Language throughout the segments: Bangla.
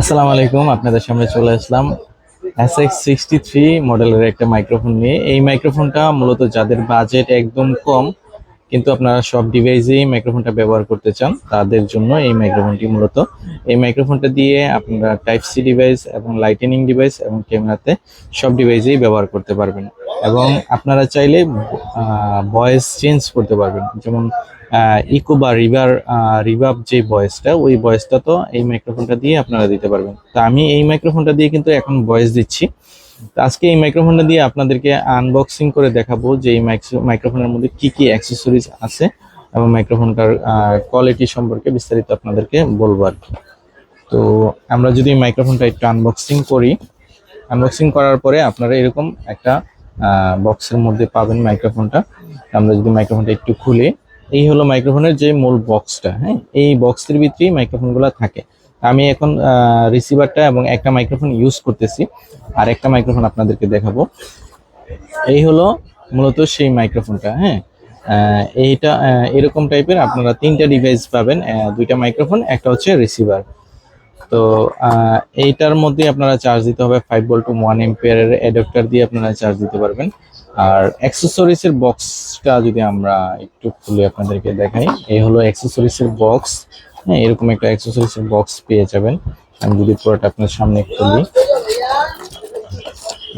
আসসালামু আলাইকুম, আপনাদের সামনে চলে আসলাম SX63 মডেলের একটা মাইক্রোফোন নিয়ে। এই মাইক্রোফোনটা মূলত যাদের বাজেট একদম কম কিন্তু আপনারা সব ডিভাইসেই মাইক্রোফোনটা ব্যবহার করতে চান তাদের জন্য এই মাইক্রোফোনটি মূলত। এই মাইক্রোফোনটা দিয়ে আপনারা টাইপ সি ডিভাইস এবং লাইটেনিং ডিভাইস এবং ক্যামেরাতে সব ডিভাইসেই ব্যবহার করতে পারবেন এবং আপনারা চাইলে ভয়েস চেঞ্জ করতে পারবেন। যেমন ইকো বা রিভার্ব যে ভয়েসটা, ওই ভয়েসটা তো এই মাইক্রোফোনটা দিয়ে আপনারা দিতে পারবেন। তো আমি এই মাইক্রোফোনটা দিয়ে কিন্তু এখন ভয়েস দিচ্ছি। তো আজকে এই মাইক্রোফোনটা দিয়ে আপনাদেরকে আনবক্সিং করে দেখাবো যে এই মাইক্রোফোনের মধ্যে কি কি অ্যাক্সেসরিজ আছে এবং মাইক্রোফোনটার কোয়ালিটি সম্পর্কে বিস্তারিত আপনাদেরকে বলবো আর কি। তো আমরা যদি মাইক্রোফোনটা একটু আনবক্সিং করি, আনবক্সিং করার পরে আপনারা এরকম একটা বক্সের মধ্যে পাবেন মাইক্রোফোনটা। আমরা যদি মাইক্রোফোনটা একটু খুলে, এই হলো মাইক্রোফোনের যে মূল বক্সটা। হ্যাঁ, এই বক্সের ভিতরেই মাইক্রোফোনগুলো থাকে। আমি এখন রিসিভারটা এবং একটা মাইক্রোফোন ইউজ করতেছি, আর একটা মাইক্রোফোন আপনাদেরকে দেখাবো। এই হলো মূলত সেই মাইক্রোফোনটা। হ্যাঁ, এইটা এরকম টাইপের আপনারা তিনটা ডিভাইস পাবেন, দুইটা মাইক্রোফোন, একটা হচ্ছে রিসিভার। তো এইটার মধ্যে আপনারা চার্জ দিতে হবে 5 ভোল্ট টু 1 এম্পিয়ারের অ্যাডাপ্টার দিয়ে আপনারা চার্জ দিতে পারবেন। আর অ্যাক্সেসরিজের বক্সটা যদি আমরা একটু খুলে আপনাদেরকে দেখাই, এই হলো অ্যাক্সেসরিজের বক্স। হ্যাঁ, এরকম একটা অ্যাক্সেসরিজের বক্স পেয়ে যাবেন। আমি যদি পুরোটা আপনার সামনে খুলি,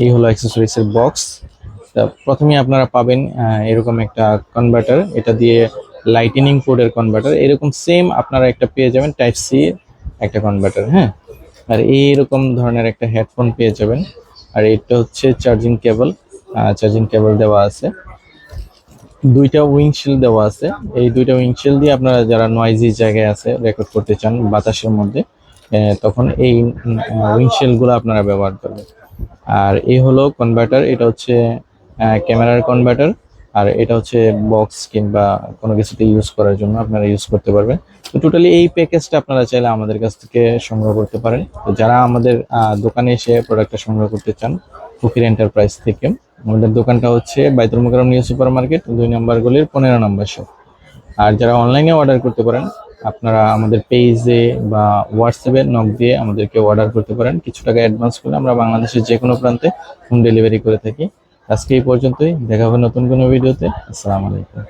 এই হলো অ্যাক্সেসরিজের বক্স। প্রথমে আপনারা পাবেন এরকম একটা কনভার্টার, এটা দিয়ে লাইটেনিং পোর্টের কনভার্টার। এরকম সেম আপনারা একটা পেয়ে যাবেন টাইপ সি একটা কনভার্টার। হ্যাঁ, আর এইরকম ধরনের একটা হেডফোন পেয়ে যাবেন। আর এটা হচ্ছে চার্জিং কেবল দেওয়া আছে। দুইটা উইন্ডশিল্ড দেওয়া আছে। এই দুইটা উইন্ডশিল্ড দিয়ে আপনারা যারা নয়েজি জায়গায় আছে রেকর্ড করতে চান বাতাসের মধ্যে, তখন এই উইন্ডশিল্ড গুলো আপনারা ব্যবহার করবেন। আর এই হলো কনভার্টার, এটা হচ্ছে ক্যামেরার কনভার্টার। আর এটা হচ্ছে বক্স কিংবা কোনো কিছুতে ইউজ করার জন্য আপনারা ইউজ করতে পারবেন। তো টোটালি এই প্যাকেজটা আপনারা চাইলে আমাদের কাছ থেকে সংগ্রহ করতে পারেন। তো যারা আমাদের দোকানে এসে প্রোডাক্টটা সংগ্রহ করতে চান ফকির এন্টারপ্রাইজ থেকে, আমাদের দোকানটা হচ্ছে বাইতুল মোকাররম নিউ সুপার মার্কেট, 2 নম্বর গলির 15 নম্বর শপ। আর যারা অনলাইনে অর্ডার করতে পারেন, আপনারা আমাদের পেজে বা হোয়াটসঅ্যাপে নক দিয়ে আমাদেরকে অর্ডার করতে পারেন। কিছু টাকা অ্যাডভান্স করলে আমরা বাংলাদেশের যে কোনো প্রান্তে হোম ডেলিভারি করে থাকি। আজকে এই পর্যন্তই, দেখা হবে নতুন কোনো ভিডিওতে। আসসালামু আলাইকুম।